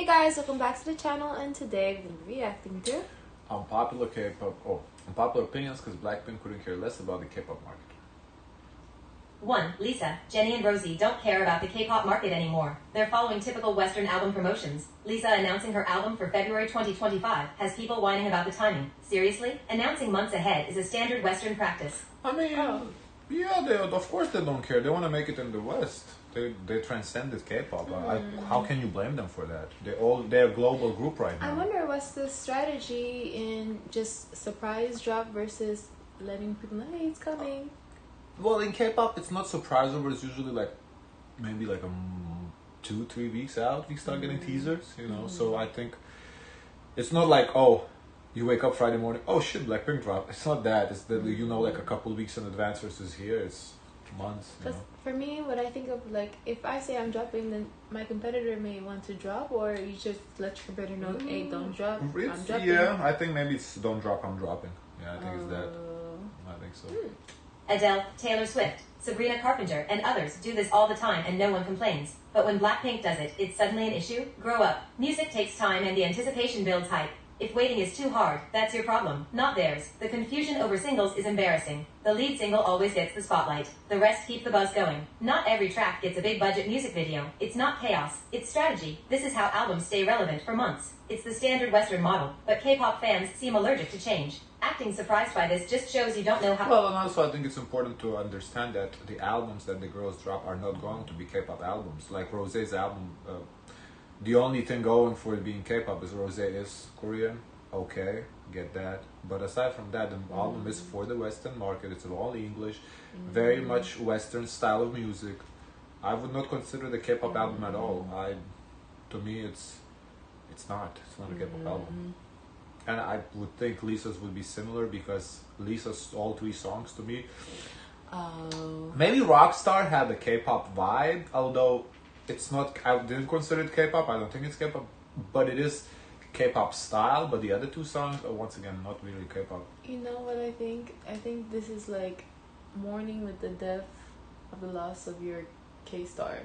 guys, welcome back to the channel, and today we're going to be reacting to Unpopular K-pop, unpopular opinions because BLACKPINK couldn't care less about the K-pop market. 1. Lisa, Jenny and Rosie don't care about the K-pop market anymore. They're following typical Western album promotions. Lisa announcing her album for February 2025 has people whining about the timing. Seriously? Announcing months ahead is a standard Western practice. I mean, yeah, of course they don't care. They want to make it in the West. They transcended K-pop. How can you blame them for that? They're a global group right now. I wonder what's the strategy in just surprise drop versus letting people know, hey, it's coming. Well, in K-pop, it's not surprising, but it's usually maybe 2-3 weeks out we start getting teasers, you know. So I think it's not like, oh, you wake up Friday morning, oh shit, BLACKPINK drop. It's not that. It's that a couple of weeks in advance versus here it's months. Because for me, what I think of, if I say I'm dropping, then my competitor may want to drop, or you just let your competitor know, hey, don't drop, I'm dropping. Yeah, I think maybe it's don't drop, I'm dropping. Yeah, I think it's that. I think so. Adele, Taylor Swift, Sabrina Carpenter, and others do this all the time and no one complains. But when BLACKPINK does it, it's suddenly an issue? Grow up. Music takes time and the anticipation builds hype. If waiting is too hard, that's your problem, not theirs. The confusion over singles is embarrassing. The lead single always gets the spotlight. The rest keep the buzz going. Not every track gets a big budget music video. It's not chaos, it's strategy. This is how albums stay relevant for months. It's the standard Western model, but K-pop fans seem allergic to change. Acting surprised by this just shows you don't know how. Well, and also I think it's important to understand that the albums that the girls drop are not going to be K-pop albums. Like Rosé's album, the only thing going for it being K-pop is Rosé is Korean. Okay, get that. But aside from that, the album is for the Western market. It's only English, very much Western style of music. I would not consider the K-pop album at all. To me, it's not a K-pop album. And I would think Lisa's would be similar because Lisa's all 3 songs to me. Maybe Rockstar had a K-pop vibe, although it's not. I didn't consider it K-pop. I don't think it's K-pop, but it is K-pop style. But the other 2 songs are once again not really K-pop. You know what I think? I think this is like mourning with the death of the loss of your K-star,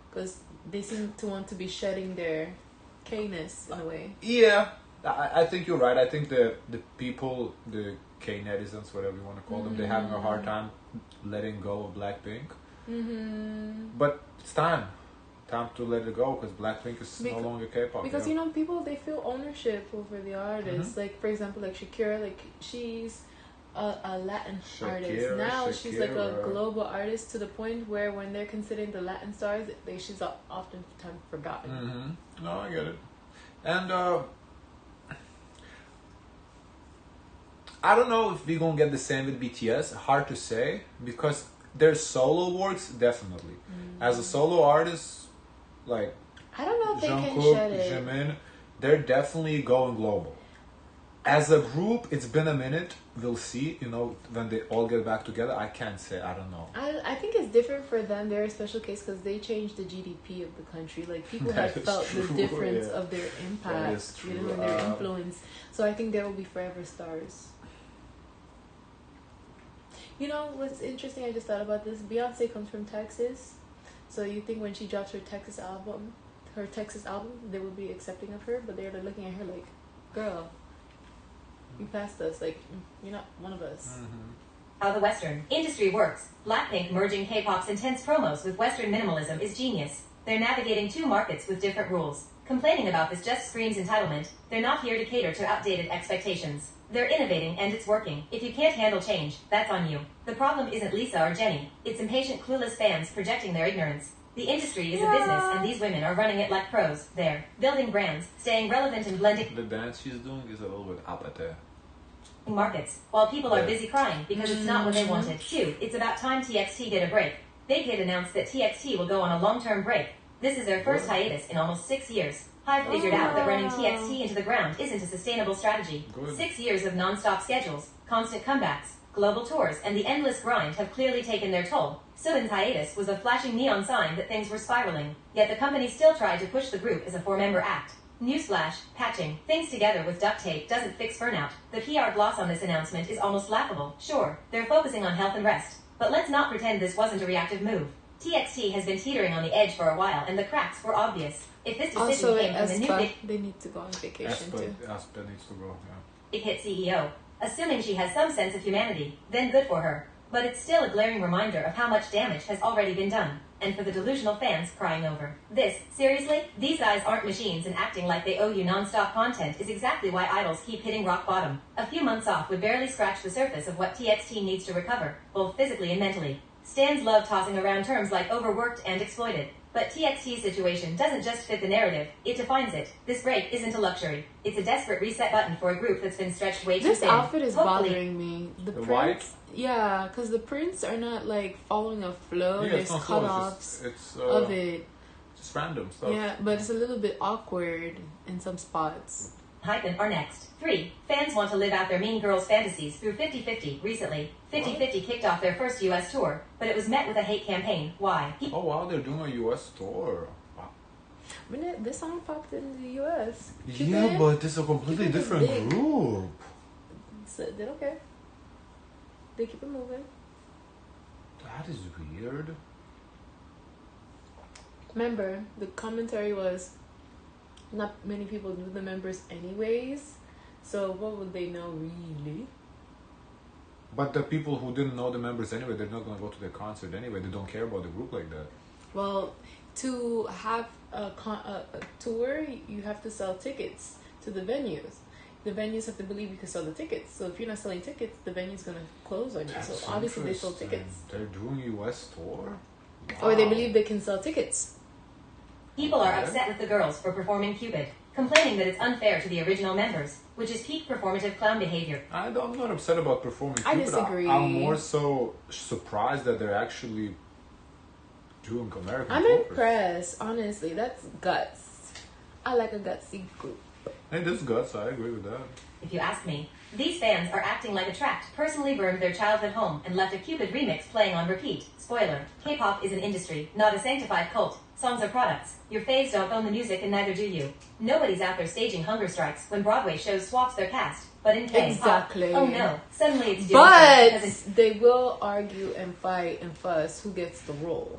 because they seem to want to be shedding their K-ness in a way. Yeah. I think you're right. I think the people, the K-netizens, whatever you want to call them, they're having a hard time letting go of BLACKPINK. But it's time to let it go because BLACKPINK is no longer K-pop. Because people, they feel ownership over the artist. Like for example, like Shakira, she's a Latin artist. Now she's like a global artist to the point where when they're considering the Latin stars, she's oftentimes forgotten. No, I get it. And I don't know if we're gonna get the same with BTS. Hard to say because their solo works definitely. As a solo artist, like I don't know if they can Jungkook, shed it. Jimin, they're definitely going global. As a group, it's been a minute. We'll see. When they all get back together, I can't say. I don't know. I think it's different for them. They're a special case because they changed the GDP of the country. Like people have felt the difference of their impact, and their influence. So I think they will be forever stars. You know what's interesting? I just thought about this. Beyonce comes from Texas, so you think when she drops her Texas album, they will be accepting of her, but they're looking at her like, "Girl, you passed us. Like, you're not one of us." How the Western industry works. BLACKPINK merging K-pop's intense promos with Western minimalism is genius. They're navigating 2 markets with different rules. Complaining about this just screams entitlement. They're not here to cater to outdated expectations. They're innovating and it's working. If you can't handle change, that's on you. The problem isn't Lisa or Jenny. It's impatient, clueless fans projecting their ignorance. The industry is a business and these women are running it like pros. They're building brands, staying relevant and blending The dance she's doing is a little bit apate. Markets, while people are busy crying because it's not what they wanted. 2. It's about time TXT get a break. Big Hit announced that TXT will go on a long-term break. This is their first hiatus in almost 6 years. Hive figured out that running TXT into the ground isn't a sustainable strategy. 6 years of non-stop schedules, constant comebacks, global tours, and the endless grind have clearly taken their toll. Soon's hiatus was a flashing neon sign that things were spiraling, yet the company still tried to push the group as a 4-member act. Newsflash, patching things together with duct tape doesn't fix burnout. The PR gloss on this announcement is almost laughable. Sure, they're focusing on health and rest, but let's not pretend this wasn't a reactive move. TXT has been teetering on the edge for a while, and the cracks were obvious. If this decision Also, came from the new big they need to go on vacation too. Aspa needs to go, yeah. big hit CEO, assuming she has some sense of humanity, then good for her. But it's still a glaring reminder of how much damage has already been done. And for the delusional fans crying over this, seriously? These guys aren't machines, and acting like they owe you non-stop content is exactly why idols keep hitting rock bottom. A few months off would barely scratch the surface of what TXT needs to recover, both physically and mentally. Stans love tossing around terms like overworked and exploited. But TXT's situation doesn't just fit the narrative, it defines it. This break isn't a luxury. It's a desperate reset button for a group that's been stretched way too thin. This outfit is bothering me. The white? Yeah, because the prints are not like following a flow. Yeah, There's cut-offs of it. Just random stuff. Yeah, but it's a little bit awkward in some spots. Hyphen are next. 3. Fans want to live out their Mean Girls fantasies through 50/50 recently. 50/50 kicked off their first US tour, but it was met with a hate campaign. Why? Oh wow, they're doing a US tour. Wow. But this song popped in the US. Yeah, but it's a completely different group. So they don't care. They keep it moving. That is weird. Remember, the commentary was not many people knew the members anyways. So what would they know really? But the people who didn't know the members anyway, they're not going to go to the concert anyway. They don't care about the group like that. Well, to have a tour, you have to sell tickets to the venues. The venues have to believe you can sell the tickets. So if you're not selling tickets, the venue's going to close on you. That's so obviously they sold tickets. They're doing US tour? Wow. Or they believe they can sell tickets. People are upset with the girls for performing Cupid, complaining that it's unfair to the original members, which is peak performative clown behavior. I'm not upset about performing Cupid. I disagree. I'm more so surprised that they're actually doing American I'm tours. impressed, honestly. That's guts. I like a gutsy group. Hey, this guts, I agree with that. If you ask me, these fans are acting like a tract personally burned their childhood home and left a Cupid remix playing on repeat. Spoiler, K-pop is an industry, not a sanctified cult. Songs are products. Your faves don't own the music and neither do you. Nobody's out there staging hunger strikes when Broadway shows swaps their cast. But in K-pop, Exactly. oh no, suddenly it's doing But they will argue and fight and fuss who gets the role.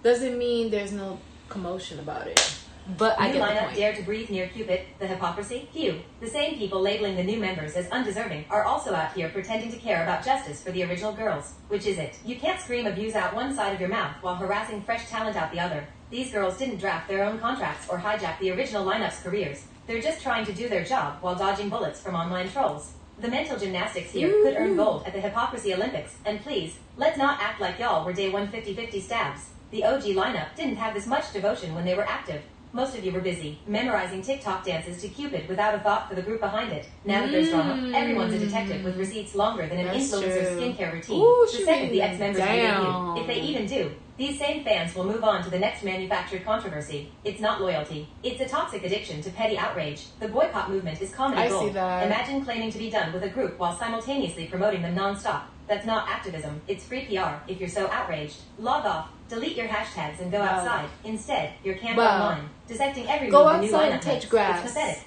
Doesn't mean there's no commotion about it. But I new get the lineup point. dare to breathe near Cupid, the hypocrisy? Phew. The same people labeling the new members as undeserving are also out here pretending to care about justice for the original girls. Which is it? You can't scream abuse out one side of your mouth while harassing fresh talent out the other. These girls didn't draft their own contracts or hijack the original lineup's careers. They're just trying to do their job while dodging bullets from online trolls. The mental gymnastics here could earn gold at the Hypocrisy Olympics, and please, let's not act like y'all were day 150-50 stabs. The OG lineup didn't have this much devotion when they were active. Most of you were busy, memorizing TikTok dances to Cupid without a thought for the group behind it. Now that there's drama, everyone's a detective with receipts longer than an That's influencer's true. skincare routine. Ooh, The second the ex-members down. debut, if they even do, these same fans will move on to the next manufactured controversy. It's not loyalty. It's a toxic addiction to petty outrage. The boycott movement is comedy I gold. see that. Imagine claiming to be done with a group while simultaneously promoting them non-stop. That's not activism. It's free PR if you're so outraged. Log off, delete your hashtags, and go Wow. outside. Instead, you're camped Wow. online, dissecting every Go move the new outside lineup and touch makes. grass. It's pathetic.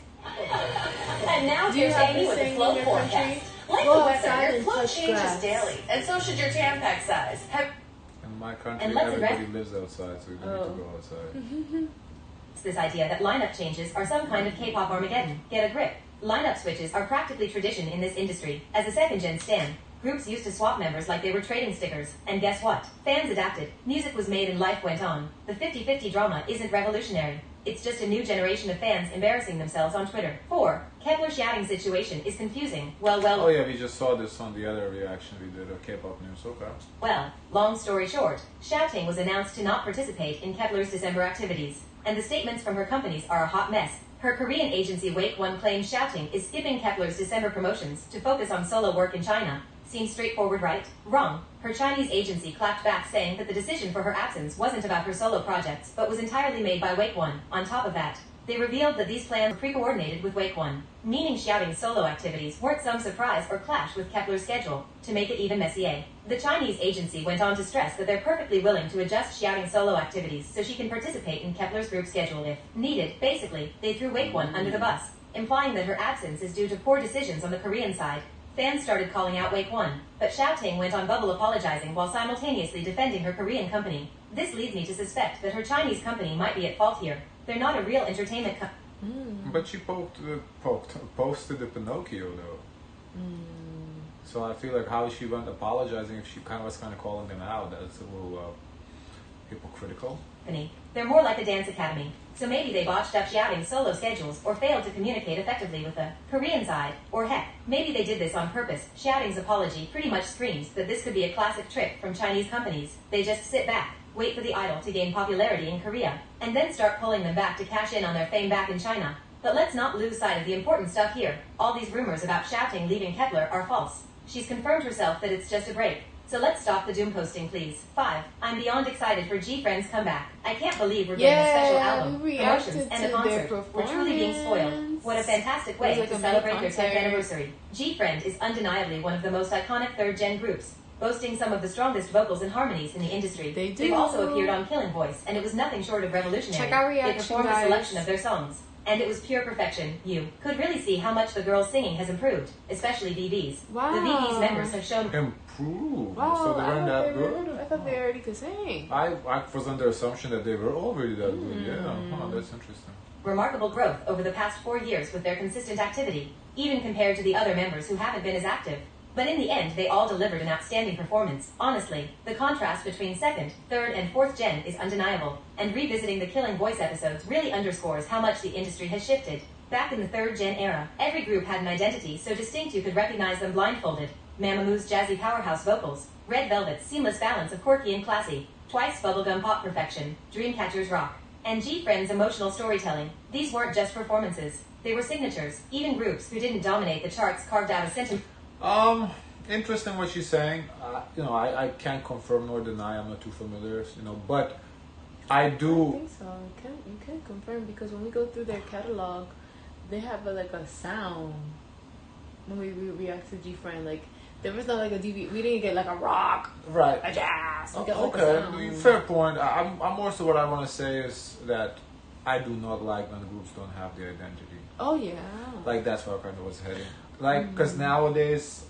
And now Do you here's have Amy this with the saying flow in your forecast. country? Like Go the weather, outside your and flow touch changes grass. daily, and so should your Tampax size. In my country, And let's everybody address- lives outside, so you don't need to go outside. It's this idea that lineup changes are some kind of K-pop Armageddon. Get a grip. Lineup switches are practically tradition in this industry. As a second-gen stan, groups used to swap members like they were trading stickers. And guess what? Fans adapted. Music was made and life went on. The 50-50 drama isn't revolutionary. It's just a new generation of fans embarrassing themselves on Twitter. 4. Kepler shouting situation is confusing. Oh yeah, we just saw this on the other reaction we did of K-pop news. Okay. Well, long story short, Shouting was announced to not participate in Kepler's December activities, and the statements from her companies are a hot mess. Her Korean agency Wake One claims Shouting is skipping Kepler's December promotions to focus on solo work in China. Seems straightforward, right? Wrong. Her Chinese agency clapped back saying that the decision for her absence wasn't about her solo projects, but was entirely made by Wake One. On top of that, they revealed that these plans were pre-coordinated with Wake One, meaning Shouting's solo activities weren't some surprise or clash with Kepler's schedule. To make it even messier, the Chinese agency went on to stress that they're perfectly willing to adjust Shouting's solo activities so she can participate in Kepler's group schedule if needed. Basically, they threw Wake One under the bus, implying that her absence is due to poor decisions on the Korean side. fans started calling out Wake One, but Xiaoting went on bubble apologizing while simultaneously defending her Korean company. This leads me to suspect that her Chinese company might be at fault here. They're not a real entertainment But she posted the Pinocchio though. So I feel like how she went apologizing if she was kind of calling them out. That's a little hypocritical. company. They're more like a dance academy. So maybe they botched up Xiaoting's solo schedules or failed to communicate effectively with the Korean side. Or heck, maybe they did this on purpose. Xiaoting's apology pretty much screams that this could be a classic trick from Chinese companies. They just sit back, wait for the idol to gain popularity in Korea, and then start pulling them back to cash in on their fame back in China. But let's not lose sight of the important stuff here. All these rumors about Xiaoting leaving Kepler are false. She's confirmed herself that it's just a break. So let's stop the doom posting, please. 5. I'm beyond excited for G-Friend's comeback. I can't believe we're getting a special album, promotions, and a concert. We're truly being spoiled. What a fantastic way to celebrate their 10th anniversary. G-Friend is undeniably one of the most iconic third-gen groups, boasting some of the strongest vocals and harmonies in the industry. They've also appeared on Killing Voice, and it was nothing short of revolutionary. Check our reaction, they performed guys. a selection of their songs, and it was pure perfection. You could really see how much the girls' singing has improved, especially VV's. Wow. The VV's members have shown Improved. Wow, So they weren't that good. I thought they already could sing. I was under the assumption that they were already that good. Yeah, that's interesting. remarkable growth over the past 4 years with their consistent activity, even compared to the other members who haven't been as active. But in the end, they all delivered an outstanding performance. Honestly, the contrast between second, third, and fourth gen is undeniable, and revisiting the Killing Voice episodes really underscores how much the industry has shifted. Back in the third gen era, every group had an identity so distinct you could recognize them blindfolded. Mamamoo's jazzy powerhouse vocals, Red Velvet's seamless balance of quirky and classy, Twice bubblegum pop perfection, Dreamcatcher's rock, and G-Friend's emotional storytelling. These weren't just performances, they were signatures. Even groups who didn't dominate the charts carved out a sentiment. Interesting what she's saying. I can't confirm nor deny. I'm not too familiar, but I do. I think so. You can confirm because when we go through their catalog, they have a sound. When we react to G-Friend, there was not like a DVD. We didn't get like a rock, Right. a jazz. We got, a Okay. sound. Fair point. I'm more so what I want to say is that I do not like when groups don't have their identity. Oh yeah. That's where I kind of was heading. Because nowadays,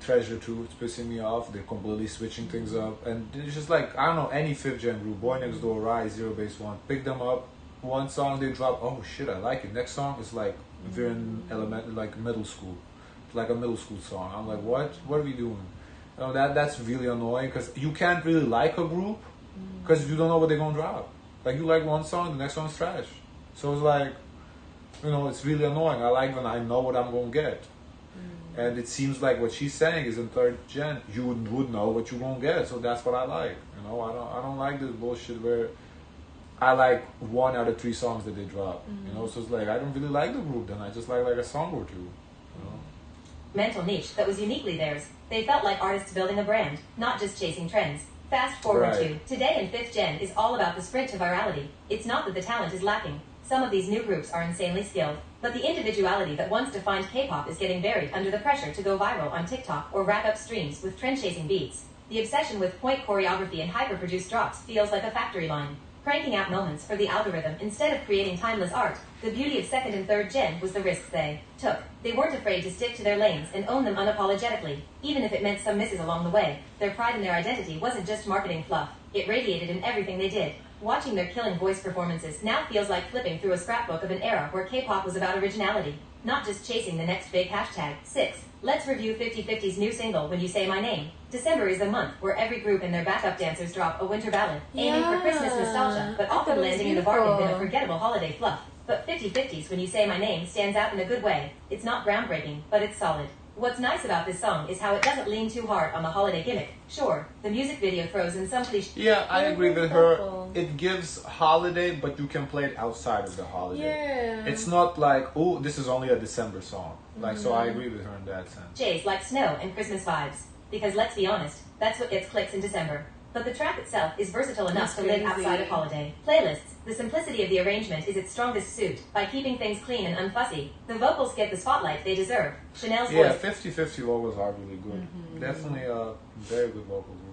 Treasure 2 is pissing me off. They're completely switching things up. And it's just I don't know, any 5th gen group, Boy Next Door, Rise, Zero Base One, pick them up. One song they drop, oh shit, I like it. Next song is they're in middle school. It's like a middle school song. I'm like, what? What are we doing? That's really annoying because you can't really like a group because you don't know what they're going to drop. You like one song, the next song is trash. So it's it's really annoying. I like when I know what I'm going to get. And it seems like what she's saying is in 3rd gen, you would know what you're going to get. So that's what I like. I don't like this bullshit where I like 1 out of 3 songs that they drop. So it's I don't really like the group then. I just like a song or two. Mental niche that was uniquely theirs. They felt like artists building a brand, not just chasing trends. Fast forward Right. to today in 5th gen is all about the sprint to virality. It's not that the talent is lacking. Some of these new groups are insanely skilled, but the individuality that once defined K-pop is getting buried under the pressure to go viral on TikTok or rack up streams with trend-chasing beats. The obsession with point choreography and hyper-produced drops feels like a factory line, cranking out moments for the algorithm instead of creating timeless art. The beauty of 2nd and 3rd gen was the risks they took. They weren't afraid to stick to their lanes and own them unapologetically, even if it meant some misses along the way. Their pride in their identity wasn't just marketing fluff, it radiated in everything they did. Watching their Killing Voice performances now feels like flipping through a scrapbook of an era where K-pop was about originality, not just chasing the next big hashtag. 6. Let's review 50/50's new single, When You Say My Name. December is the month where every group and their backup dancers drop a winter ballad, aiming for Christmas nostalgia, but I thought often it was landing in the bargain with a beautiful. forgettable holiday fluff. But 50/50's When You Say My Name stands out in a good way. It's not groundbreaking, but it's solid. What's nice about this song is how it doesn't lean too hard on the holiday gimmick. Sure, the music video throws in some cliché. Yeah, I Yeah, agree with that's her. helpful. It gives holiday, but you can play it outside of the holiday. Yeah. It's not oh, this is only a December song. So I agree with her in that sense. Jays like snow and Christmas vibes. Because let's be honest, that's what gets clicks in December. But the track itself is versatile enough to live Crazy. outside of holiday playlists. The simplicity of the arrangement is its strongest suit. By keeping things clean and unfussy, the vocals get the spotlight they deserve. Chanel's Yeah, voice 50/50 vocals are really good. Definitely a very good vocal group.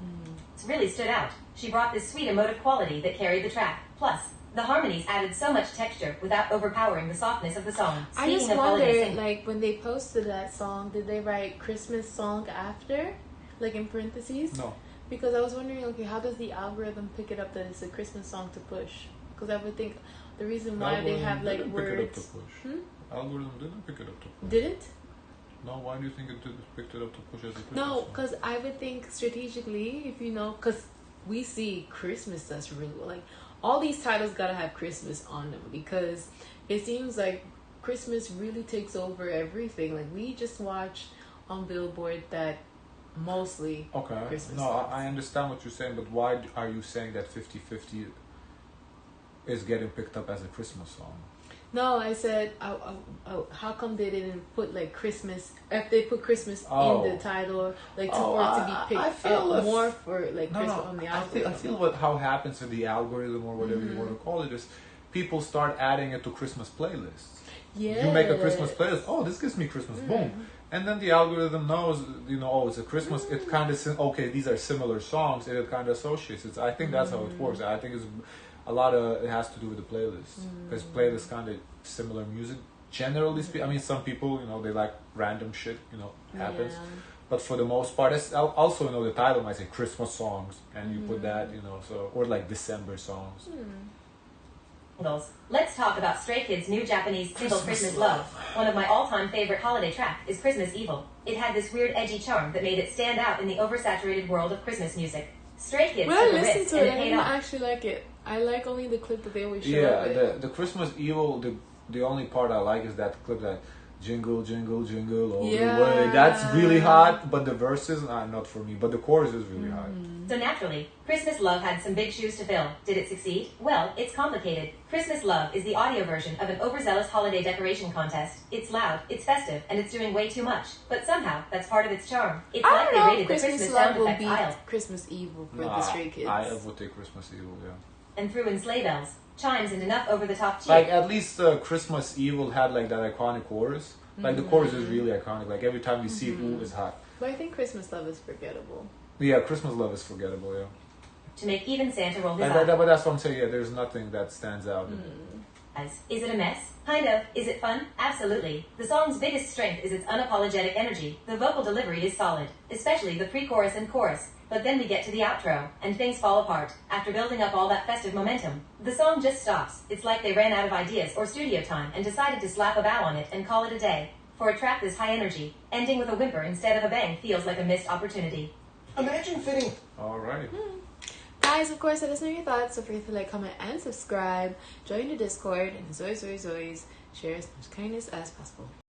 really stood out. She brought this sweet emotive quality that carried the track. Plus, The harmonies added so much texture without overpowering the softness of the song. I just Speaking of holiday wondered, singing, like, when they posted that song, did they write Christmas song after? Like, in parentheses? No. Because I was wondering, okay, how does the algorithm pick it up that it's a Christmas song to push? Because I would think the reason why they have, like, didn't words... pick it up to push. Algorithm didn't pick it up to push. Didn't? No, why do you think it picked it up to push as a Christmas No, song? because I would think strategically, if you know, because we see Christmas does really well. Like, all these titles gotta have Christmas on them because it seems like Christmas really takes over everything. Like, we just watched on Billboard that mostly Christmas No, songs. I understand what you're saying, but why are you saying that 50-50 is getting picked up as a Christmas song? No, I said, how come they didn't put like Christmas? If they put Christmas in the title, like for it to be picked up more for like Christmas on the algorithm. I feel how happens with the algorithm or whatever you want to call it is people start adding it to Christmas playlists. Yeah. You make a Christmas playlist. Oh, this gives me Christmas. Boom. And then the algorithm knows, oh, it's a Christmas. It kind of okay, these are similar songs, and it kind of associates it. I think that's how it works. I think it's a lot of it has to do with the playlist because playlists kind of similar music. Generally speaking, I mean, some people, they like random shit, happens. Yeah. But for the most part, it's also, the title might say Christmas songs, and you put that, so or like December songs. Let's talk about Stray Kids' new Japanese single Christmas Love. One of my all-time favorite holiday track is Christmas Evil. It had this weird edgy charm that made it stand out in the oversaturated world of Christmas music. Stray Kids When I took a listened risk to and it, it I paid didn't off. actually like it. I like only the clip that they always show. Yeah, the Christmas Evil, the only part I like is that clip that jingle, jingle, jingle all the way. That's really hot, but the verses, not for me. But the chorus is really hot. So naturally, Christmas Love had some big shoes to fill. Did it succeed? Well, it's complicated. Christmas Love is the audio version of an overzealous holiday decoration contest. It's loud, it's festive, and it's doing way too much. But somehow, that's part of its charm. It's like they rated the Christmas Love sound will effects beat aisle Christmas Evil for the Stray Kids. I would take Christmas Evil, yeah. and threw in sleigh bells, chimes, and enough over-the-top cheer. Like, at least Christmas Evil had, like, that iconic chorus. Like, the chorus is really iconic. Like, every time you see it, ooh, it's hot. But I think Christmas Love is forgettable. Yeah, Christmas Love is forgettable, yeah. To make even Santa roll his But eyes. that's what I'm saying, yeah, there's nothing that stands out. Is it a mess? Kind of. Is it fun? Absolutely. The song's biggest strength is its unapologetic energy. The vocal delivery is solid, especially the pre-chorus and chorus. But then we get to the outro, and things fall apart. After building up all that festive momentum, the song just stops. It's like they ran out of ideas or studio time and decided to slap a bow on it and call it a day. For a track this high energy, ending with a whimper instead of a bang feels like a missed opportunity. Imagine fitting. Alright. Guys, of course, let us know your thoughts. So forget to like, comment, and subscribe. Join the Discord. And as always, share as much kindness as possible.